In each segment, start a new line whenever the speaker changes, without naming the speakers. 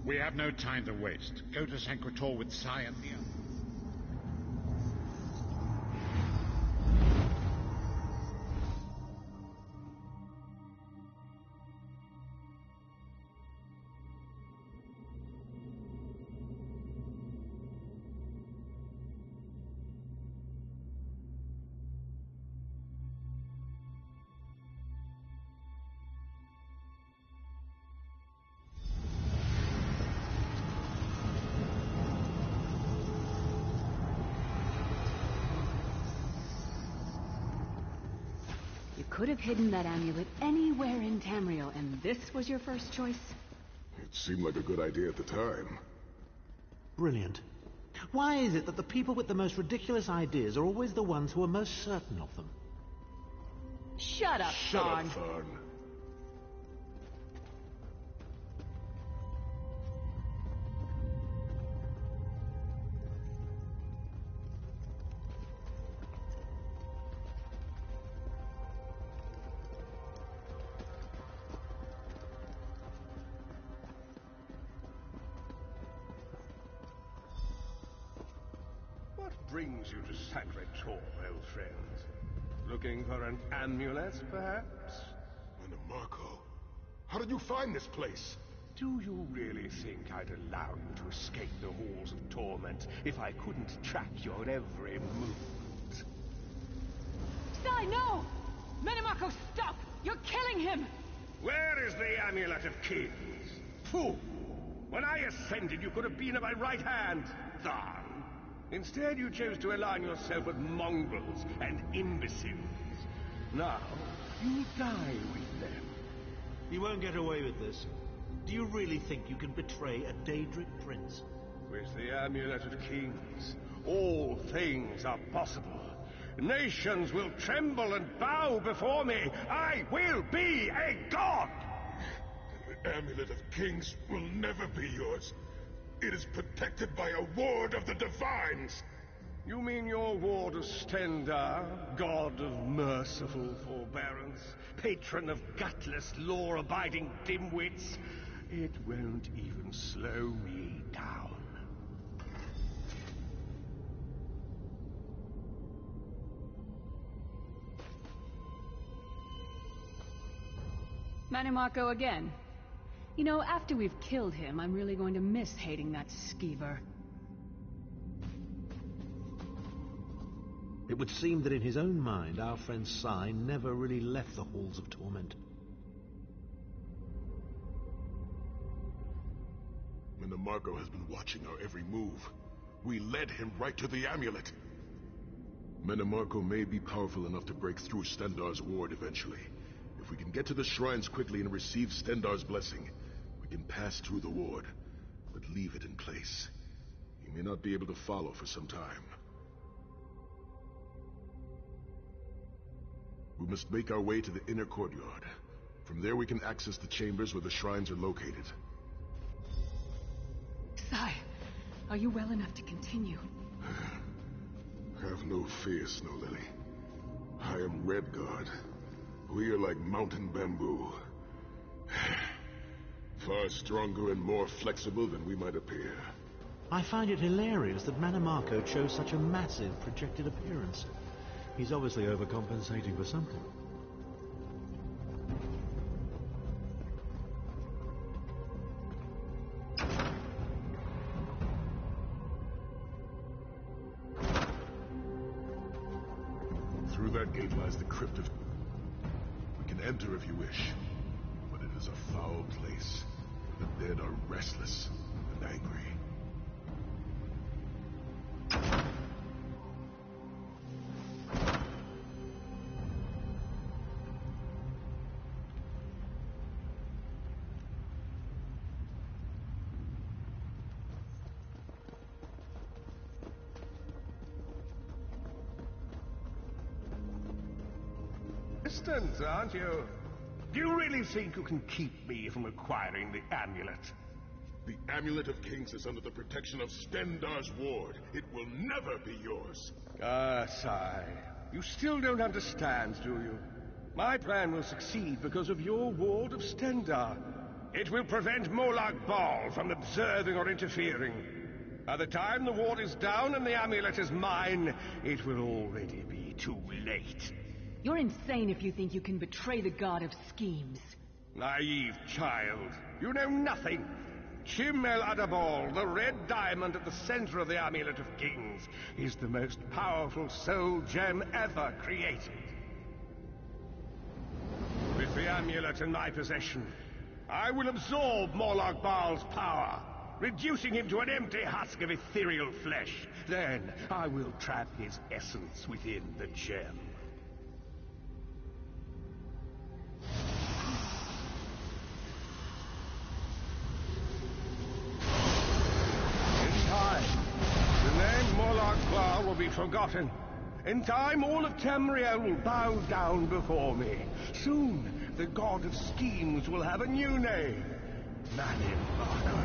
We have no time to waste. Go to Sancretor with Sai and the others.
Could have hidden that amulet anywhere in Tamriel, and this was your first choice?
It seemed like a good idea at the time.
Brilliant. Why is it that the people with the most ridiculous ideas are always the ones who are most certain of them?
Shut up,
Shut
Thorn.
up, Thorn.
Brings you to Sancretor, old friend? Looking for an amulet, perhaps?
Marco, how did you find this place?
Do you really think I'd allow you to escape the halls of torment if I couldn't track your every movement?
Sai, no! Marco, stop! You're killing him!
Where is the Amulet of Kings? Fool! When I ascended, you could have been at my right hand, Thorn. Instead, you chose to align yourself with mongrels and imbeciles. Now, you die with them.
You won't get away with this. Do you really think you can betray a Daedric prince?
With the Amulet of Kings, all things are possible. Nations will tremble and bow before me. I will be a god!
The Amulet of Kings will never be yours. It is protected by a ward of the Divines!
You mean your ward of Stendarr, god of merciful forbearance, patron of gutless, law-abiding dimwits? It won't even slow me down.
Marco again. You know, after we've killed him, I'm really going to miss hating that skeever.
It would seem that in his own mind, our friend Sai never really left the halls of torment.
Marco has been watching our every move. We led him right to the amulet. Marco may be powerful enough to break through Stendarr's ward eventually. If we can get to the shrines quickly and receive Stendarr's blessing, we can pass through the ward, but leave it in place. He may not be able to follow for some time. We must make our way to the inner courtyard. From there we can access the chambers where the shrines are located.
Sai, are you well enough to continue?
Have no fear, Snow Lily. I am Red Guard. We are like mountain bamboo. Far stronger and more flexible than we might appear.
I find it hilarious that Marco chose such a massive projected appearance. He's obviously overcompensating for something.
Through that gate lies the crypt of... We can enter if you wish, but it is a foul place. The dead are restless and angry.
Distant, aren't you? Do you really think you can keep me from acquiring the amulet?
The Amulet of Kings is under the protection of Stendarr's ward. It will never be yours.
Ah, Sai. You still don't understand, do you? My plan will succeed because of your ward of Stendarr. It will prevent Molag Bal from observing or interfering. By the time the ward is down and the amulet is mine, it will already be too late.
You're insane if you think you can betray the god of schemes.
Naive child. You know nothing. Chim El Adabal, the red diamond at the center of the Amulet of Kings, is the most powerful soul gem ever created. With the amulet in my possession, I will absorb Molag Bal's power, reducing him to an empty husk of ethereal flesh. Then I will trap his essence within the gem. Will be forgotten. In time, all of Tamriel will bow down before me. Soon, the god of schemes will have a new name. Manimbardo.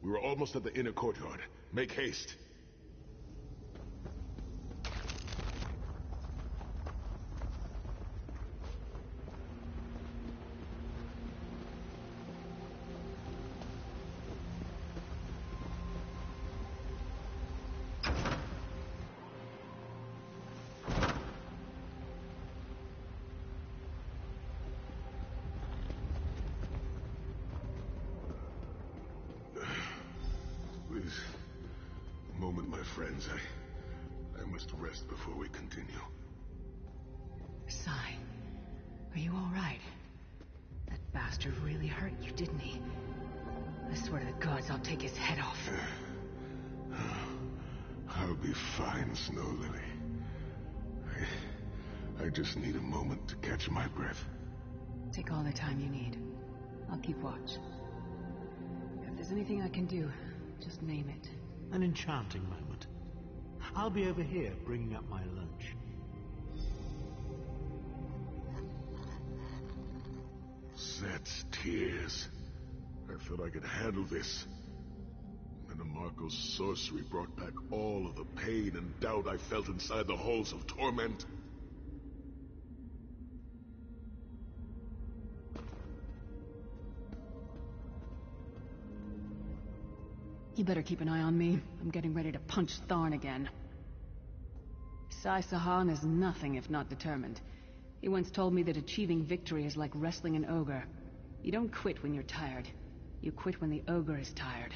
We're almost at the inner courtyard. Make haste. Please, a moment, my friends. I must rest before we continue.
Sai, are you all right? That bastard really hurt you, didn't he? I swear to the gods, I'll take his head off.
I'll be fine, Snow Lily. I just need a moment to catch my breath.
Take all the time you need. I'll keep watch. If there's anything I can do, just name it.
An enchanting moment. I'll be over here bringing up my lunch.
Set's tears. I thought I could handle this. Marco's sorcery brought back all of the pain and doubt I felt inside the halls of torment.
You better keep an eye on me. I'm getting ready to punch Tharn again. Sai Sahan is nothing if not determined. He once told me that achieving victory is like wrestling an ogre. You don't quit when you're tired. You quit when the ogre is tired.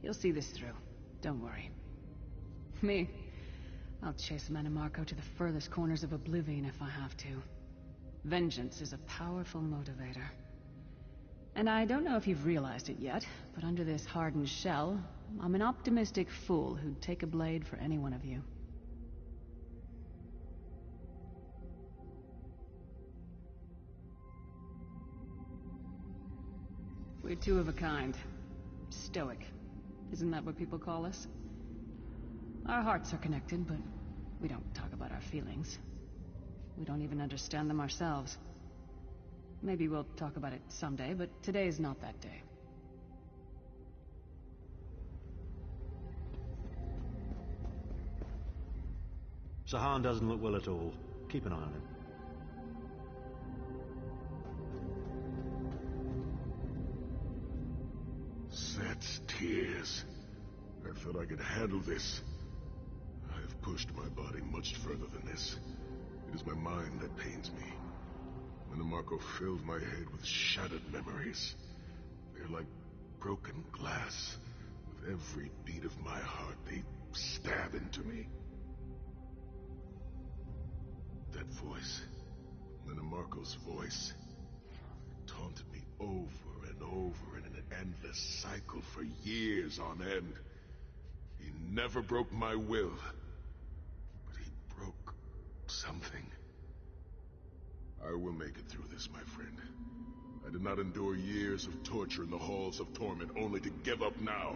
You'll see this through. Don't worry. Me? I'll chase Manimarco to the furthest corners of oblivion if I have to. Vengeance is a powerful motivator. And I don't know if you've realized it yet, but under this hardened shell, I'm an optimistic fool who'd take a blade for any one of you. We're two of a kind. Stoic. Isn't that what people call us? Our hearts are connected, but we don't talk about our feelings. We don't even understand them ourselves. Maybe we'll talk about it someday, but today is not that day.
Sahan doesn't look well at all. Keep an eye on him.
Set's tears. I thought I could handle this. I have pushed my body much further than this. It is my mind that pains me. Manamarco filled my head with shattered memories. They're like broken glass. With every beat of my heart, they stab into me. That voice, Manamarco's voice, taunted me over and over in an endless cycle for years on end. He never broke my will, but he broke something. I will make it through this, my friend. I did not endure years of torture in the halls of torment only to give up now.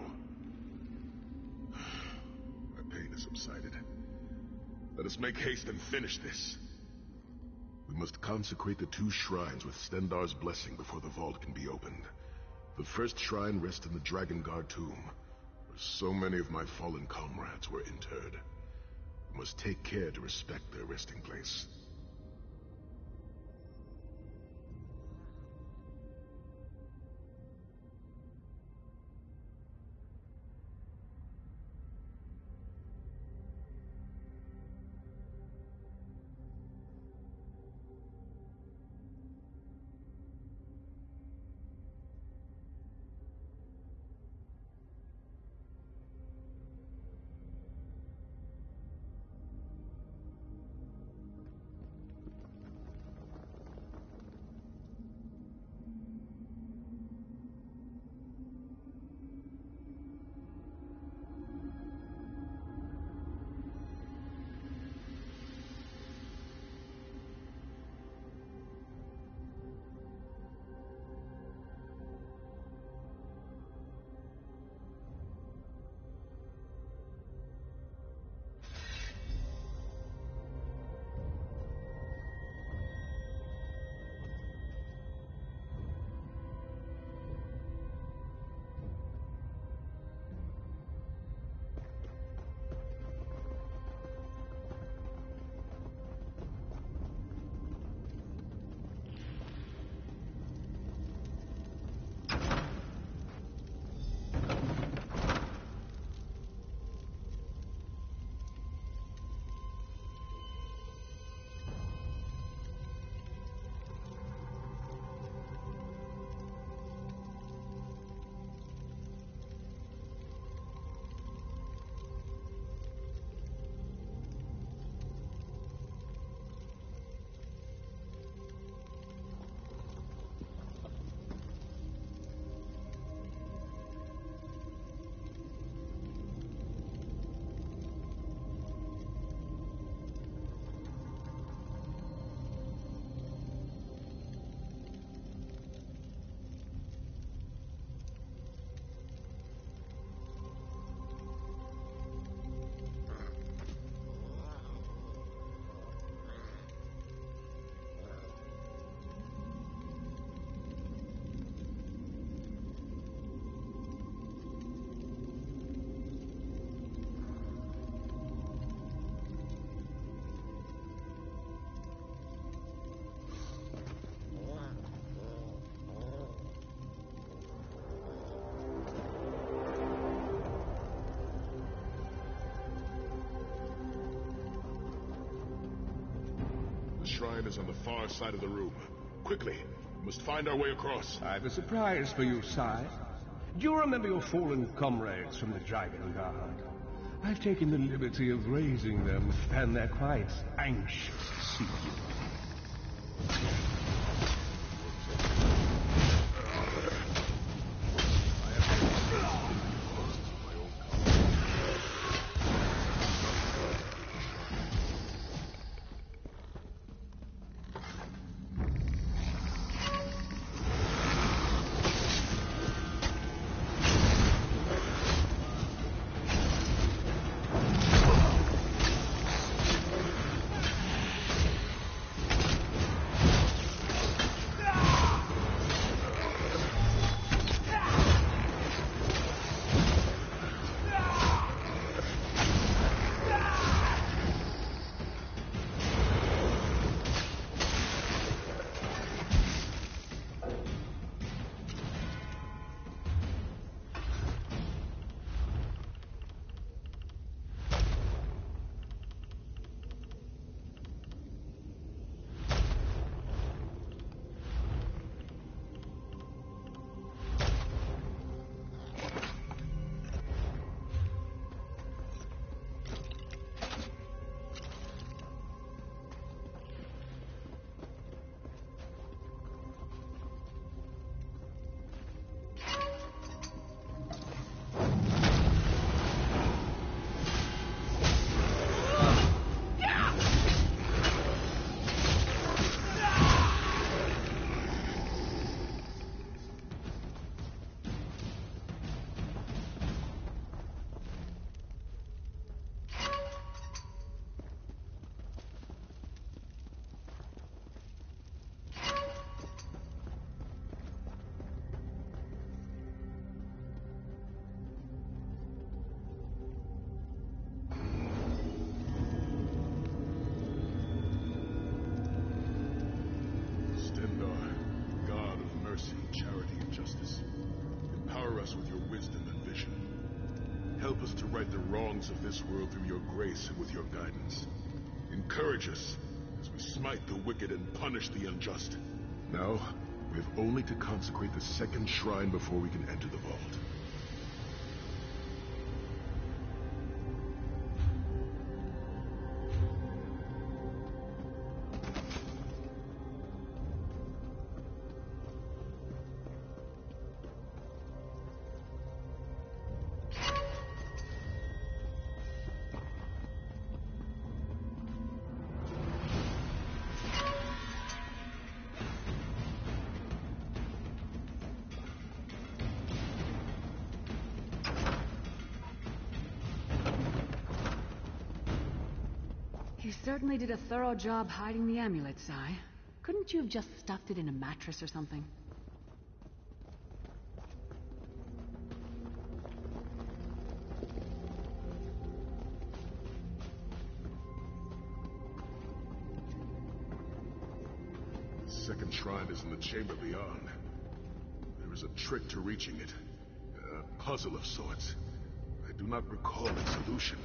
My pain has subsided. Let us make haste and finish this. We must consecrate the 2 shrines with Stendarr's blessing before the vault can be opened. The first shrine rests in the Dragon Guard tomb, where so many of my fallen comrades were interred. We must take care to respect their resting place. The shrine is on the far side of the room. Quickly, we must find our way across.
I've a surprise for you, sire. Do you remember your fallen comrades from the Dragon Guard? I've taken the liberty of raising them, and they're quite anxious to see you.
Empower us with your wisdom and vision. Help us to right the wrongs of this world through your grace and with your guidance. Encourage us as we smite the wicked and punish the unjust. Now, we have only to consecrate the second shrine before we can enter the vault.
You certainly did a thorough job hiding the amulet, Sai. Couldn't you have just stuffed it in a mattress or something?
The second shrine is in the chamber beyond. There is a trick to reaching it. A puzzle of sorts. I do not recall its solution.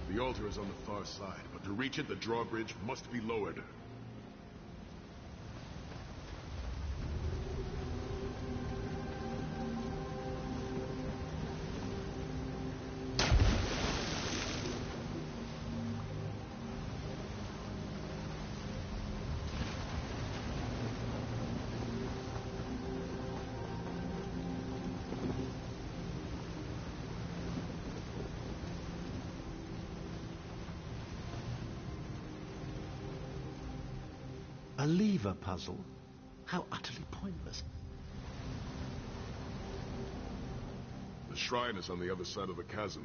The altar is on the far side, but to reach it, the drawbridge must be lowered.
A lever puzzle? How utterly pointless.
The shrine is on the other side of the chasm.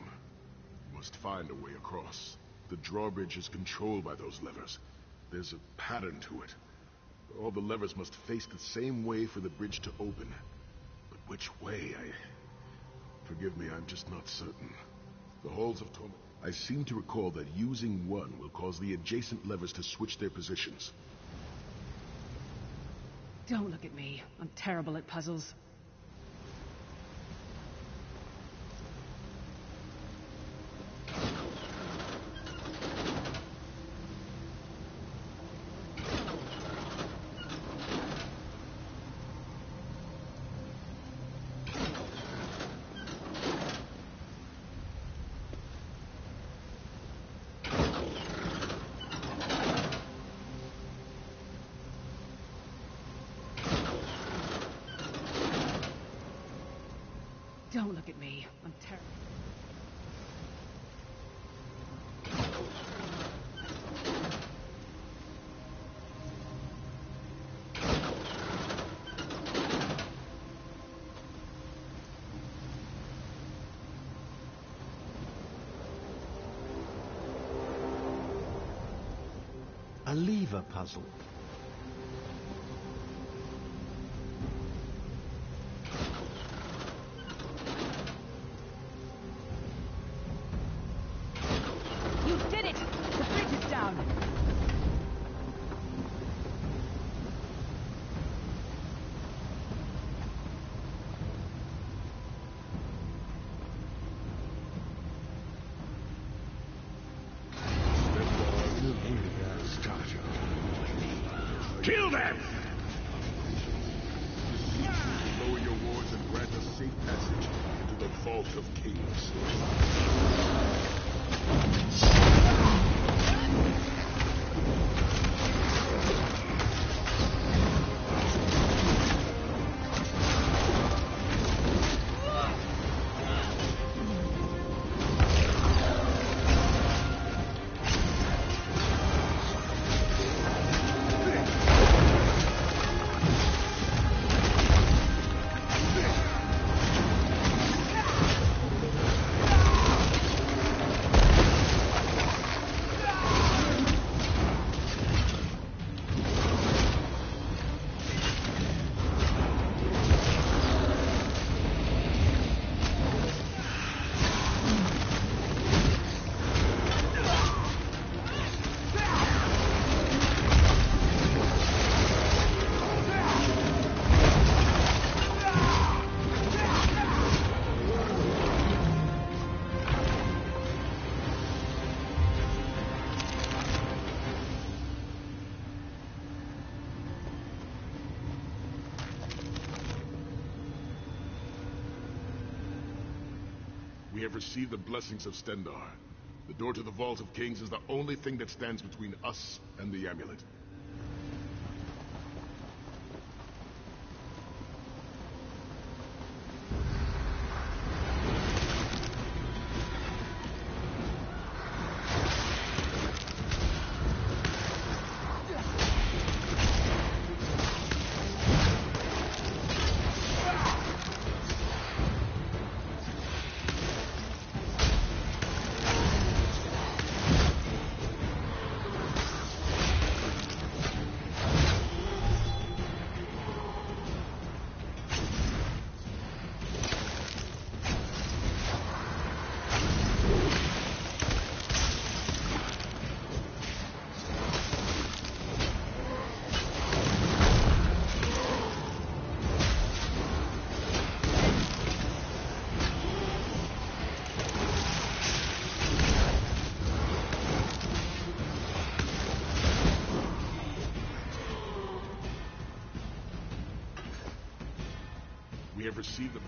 We must find a way across. The drawbridge is controlled by those levers. There's a pattern to it. All the levers must face the same way for the bridge to open. But which way? Forgive me, I'm just not certain. The halls of torment. I seem to recall that using one will cause the adjacent levers to switch their positions.
Don't look at me. I'm terrible at puzzles. Don't look at me. I'm terrible.
A lever puzzle.
You did it! The bridge is down!
Kill them!
Lower your wards and grant us safe passage into the Vault of Kings. We have received the blessings of Stendar. The door to the Vault of Kings is the only thing that stands between us and the amulet. We have received the...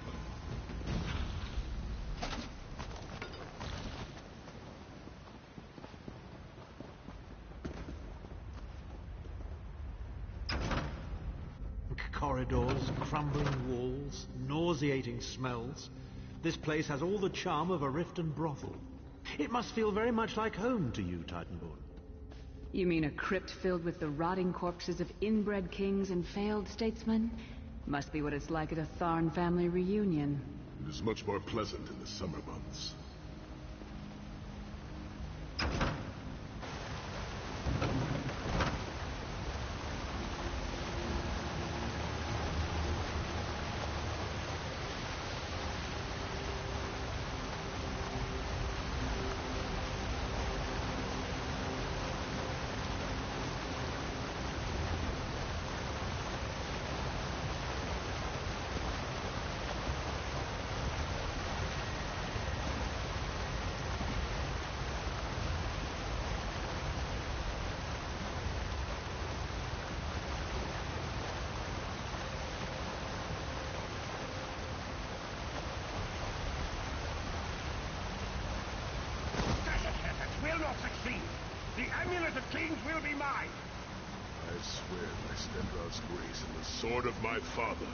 Corridors, crumbling walls, nauseating smells. This place has all the charm of a Riften brothel. It must feel very much like home to you, Titanborn.
You mean a crypt filled with the rotting corpses of inbred kings and failed statesmen? Must be what it's like at a Tharn family reunion.
It is much more pleasant in the summer months.
Will not succeed. The Amulet of Kings will be mine.
I swear by Stendar's grace and the sword of my father,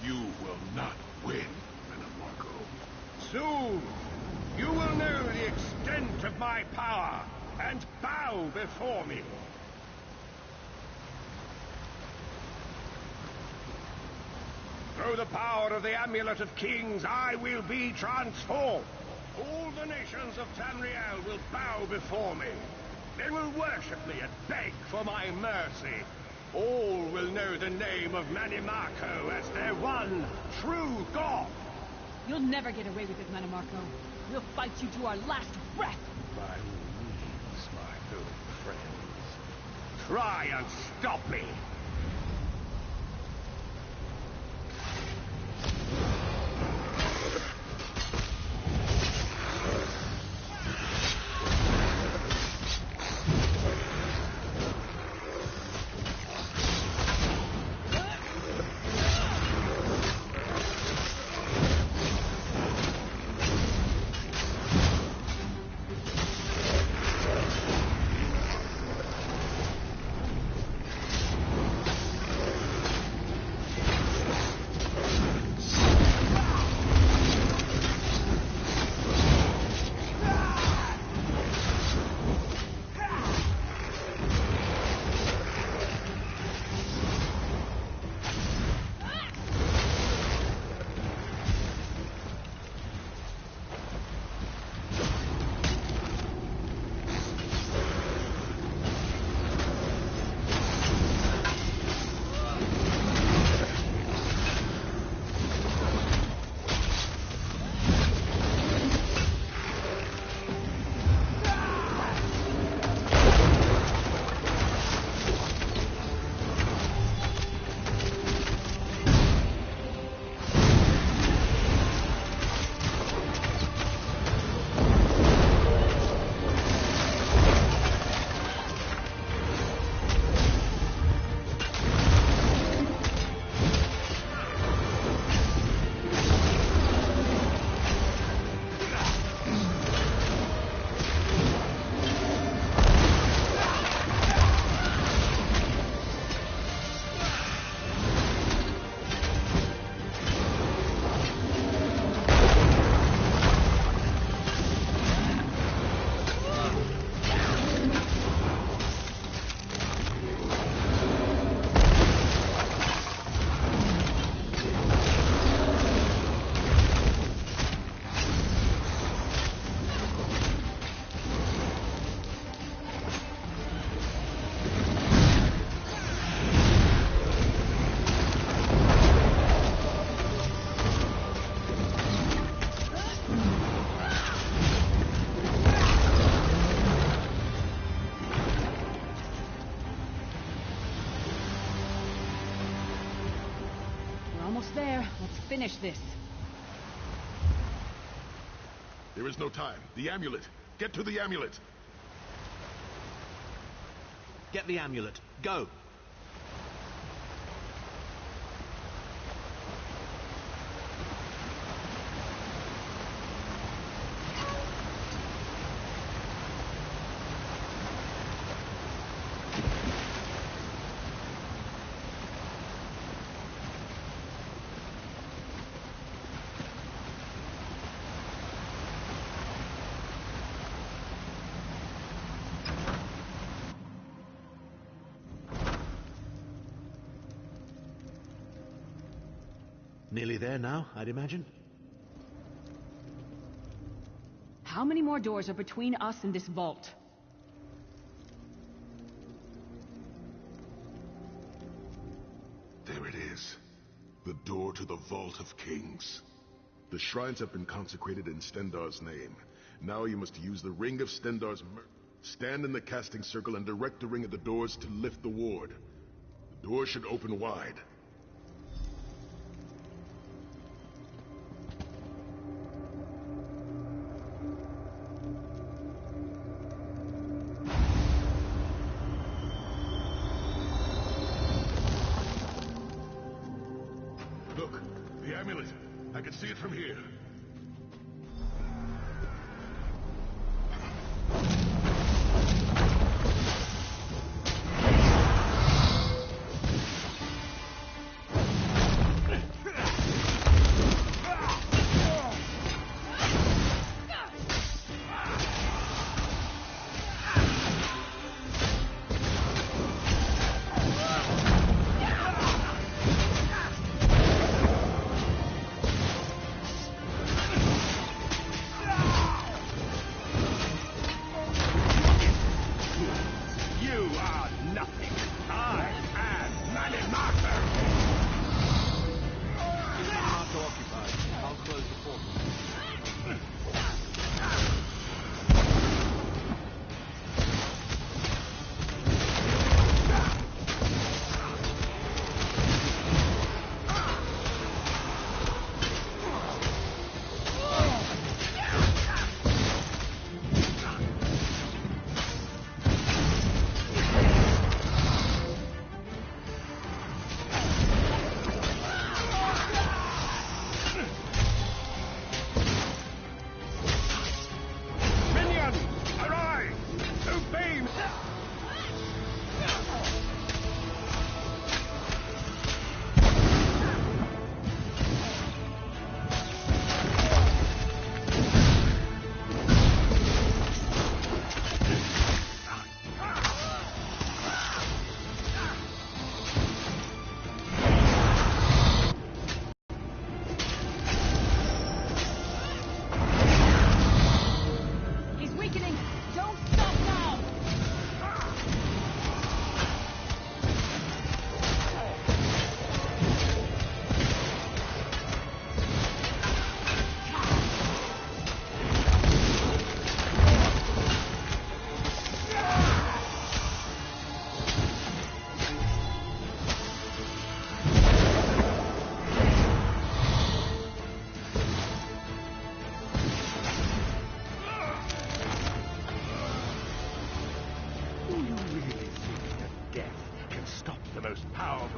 you will not win, Manamarco.
Soon, you will know the extent of my power and bow before me. Through the power of the Amulet of Kings, I will be transformed. All the nations of Tamriel will bow before me. They will worship me and beg for my mercy. All will know the name of Manimarco as their one true god.
You'll never get away with it, Manamarco. We'll fight you to our last breath.
By all means, my old friends. Try and stop me.
Almost there. Let's finish this.
There is no time. The amulet. Get to the amulet.
Get the amulet. Go! Nearly there now, I'd imagine.
How many more doors are between us and this vault?
There it is. The door to the Vault of Kings. The shrines have been consecrated in Stendarr's name. Now you must use the Ring of Stendarr's stand in the casting circle and direct the ring at the doors to lift the ward. The door should open wide. Look, the amulet. I can see it from here.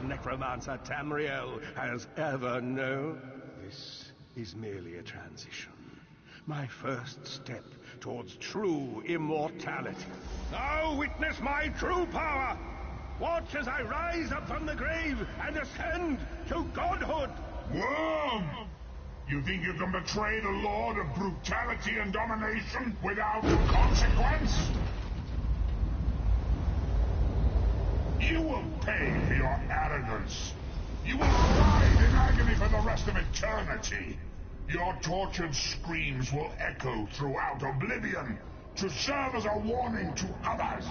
Necromancer Tamriel has ever known. This is merely a transition. My first step towards true immortality. Now witness my true power! Watch as I rise up from the grave and ascend to godhood!
Worm! You think you can betray the Lord of Brutality and Domination without consequence? You will pay for your arrogance. You will writhe in agony for the rest of eternity. Your tortured screams will echo throughout oblivion to serve as a warning to others.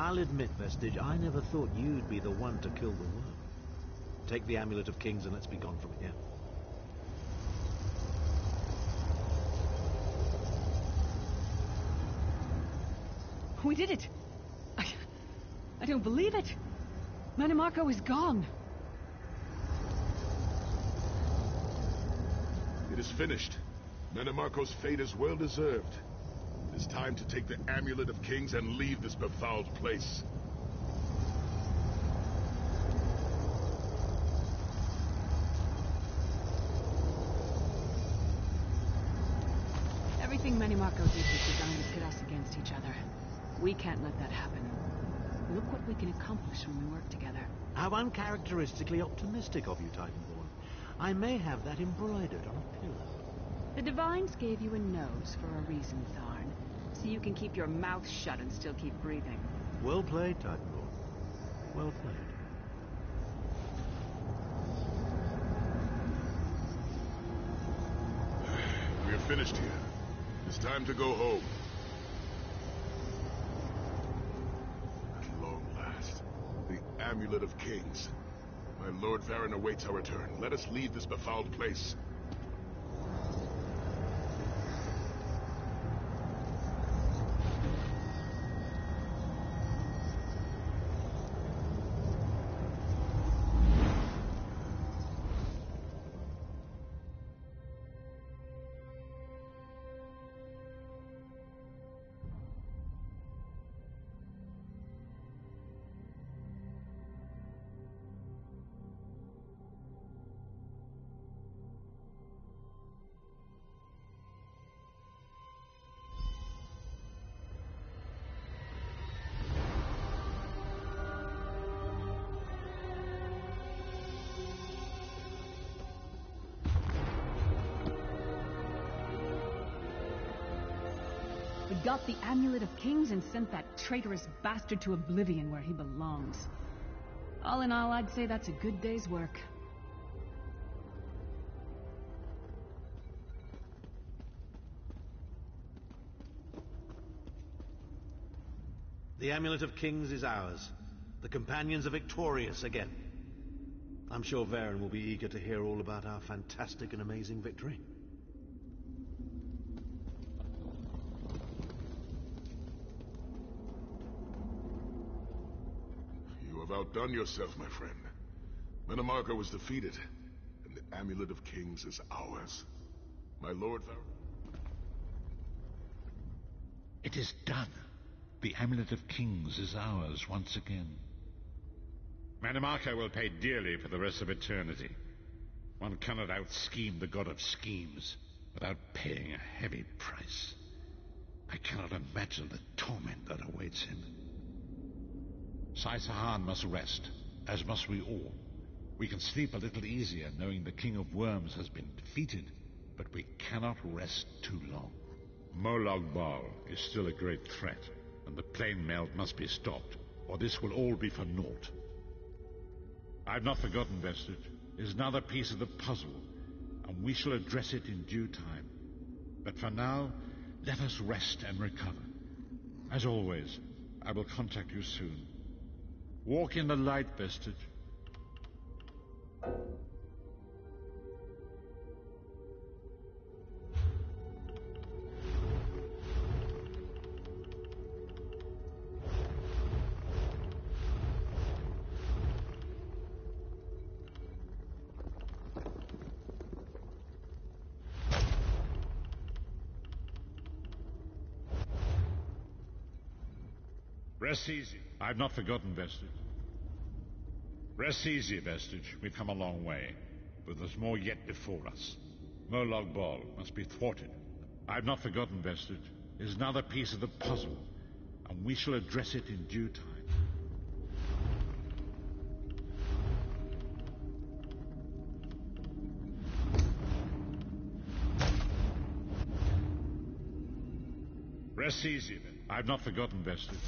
I'll admit, Vestige, I never thought you'd be the one to kill the worm. Take the Amulet of Kings and let's be gone from here.
We did it! I don't believe it! Manimarco is gone!
It is finished. Manimarco's fate is well deserved. It is time to take the Amulet of Kings and leave this befouled place.
Everything Manimarco did was designed to pit us against each other. We can't let that happen. Look what we can accomplish when we work together.
How uncharacteristically optimistic of you, Titanborn. I may have that embroidered on a pillar.
The Divines gave you a nose for a reason, Tharn. So you can keep your mouth shut and still keep breathing.
Well played, Titanborn. Well played.
We are finished here. It's time to go home. At long last, the Amulet of Kings. My Lord Varen awaits our return. Let us leave this befouled place.
We got the Amulet of Kings and sent that traitorous bastard to oblivion where he belongs. All in all, I'd say that's a good day's work.
The Amulet of Kings is ours. The companions are victorious again. I'm sure Varen will be eager to hear all about our fantastic and amazing victory.
You have outdone yourself, my friend. Manimarco was defeated, and the Amulet of Kings is ours. My Lord Varen...
It is done. The Amulet of Kings is ours once again. Manimarco will pay dearly for the rest of eternity. One cannot out-scheme the god of schemes without paying a heavy price. I cannot imagine the torment that awaits him. Sai-Sahan must rest, as must we all. We can sleep a little easier knowing the King of Worms has been defeated, but we cannot rest too long. Molag Bal is still a great threat, and the plane meld must be stopped, or this will all be for naught. I've not forgotten Vestige. It is another piece of the puzzle, and we shall address it in due time. But for now, let us rest and recover. As always, I will contact you soon. Walk in the light, Vestige. Rest easy. I've not forgotten Vestige. Rest easy, Vestige. We've come a long way, but there's more yet before us. Molag Bal must be thwarted. I've not forgotten Vestige. It is another piece of the puzzle, and we shall address it in due time. Rest easy, then. I've not forgotten Vestige.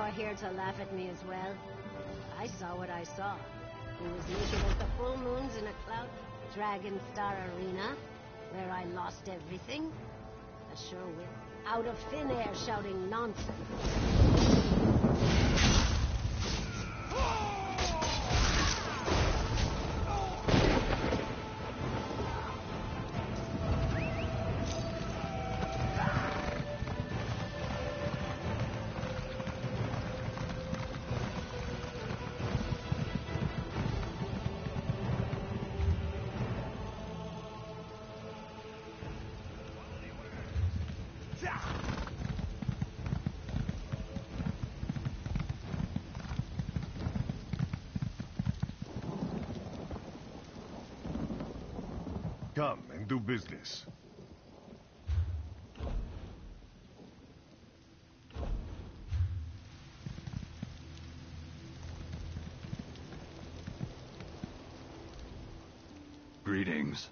you're here to laugh at me as well. I saw what I saw. He was naked as the full moons in a cloud Dragon Star Arena, where I lost everything. A sure will. Out of thin air shouting nonsense.
Come and do business.
Greetings.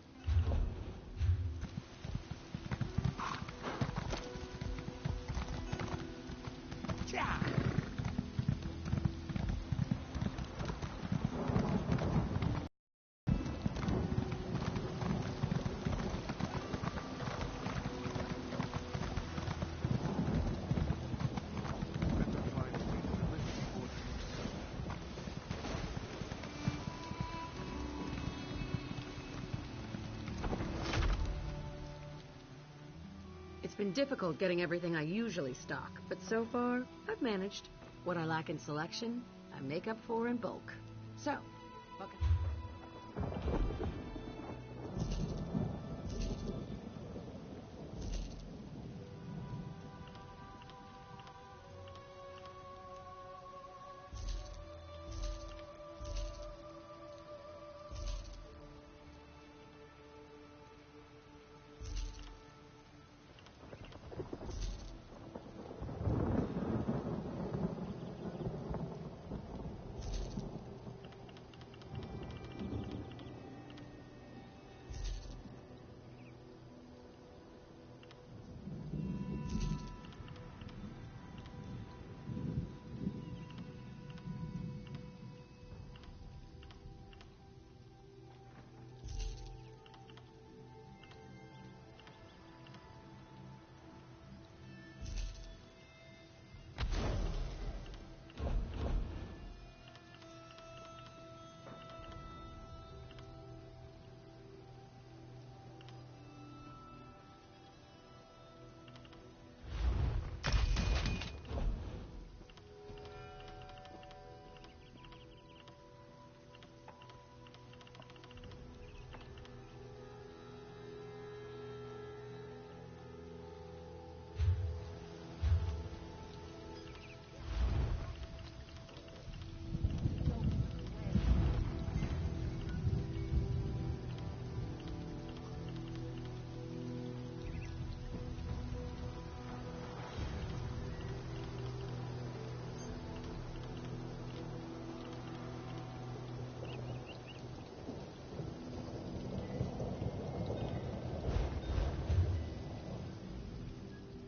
It's been difficult getting everything I usually stock, but so far, I've managed. What I lack in selection, I make up for in bulk. So,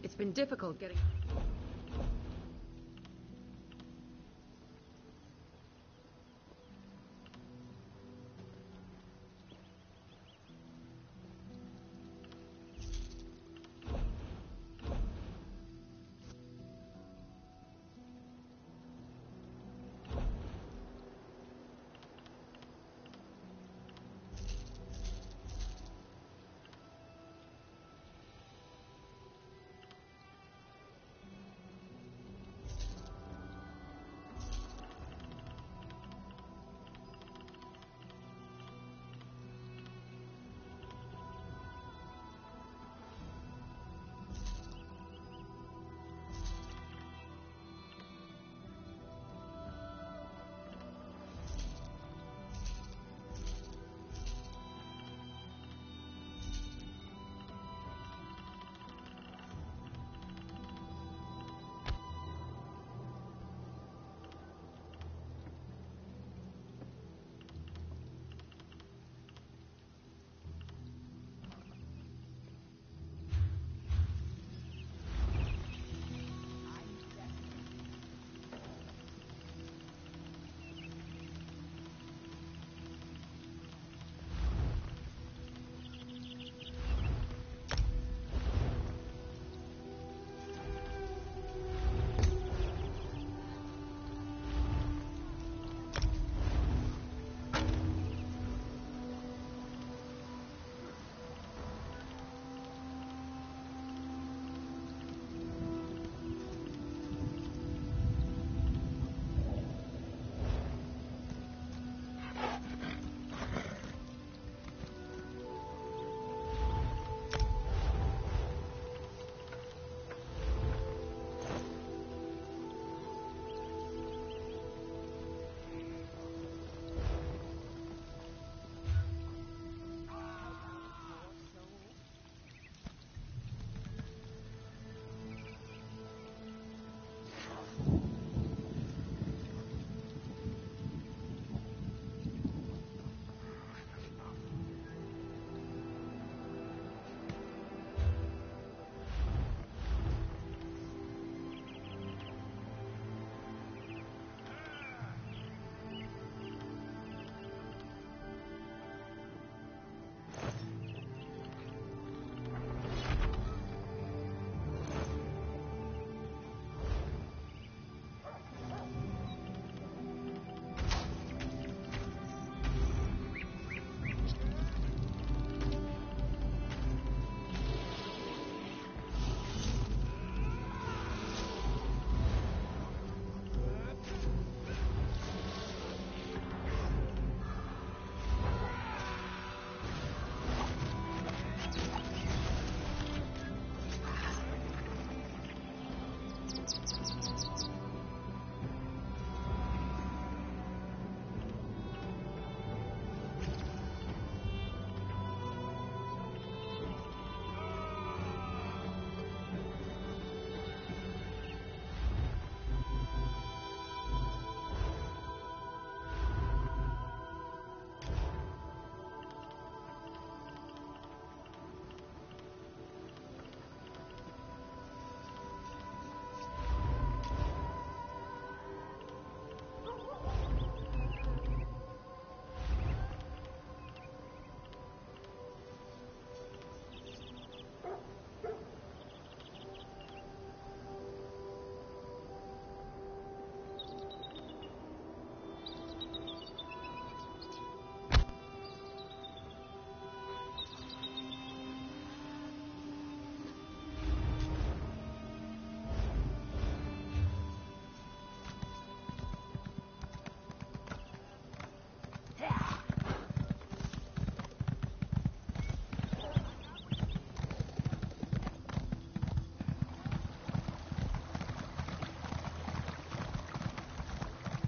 it's been difficult getting...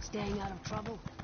staying out of trouble.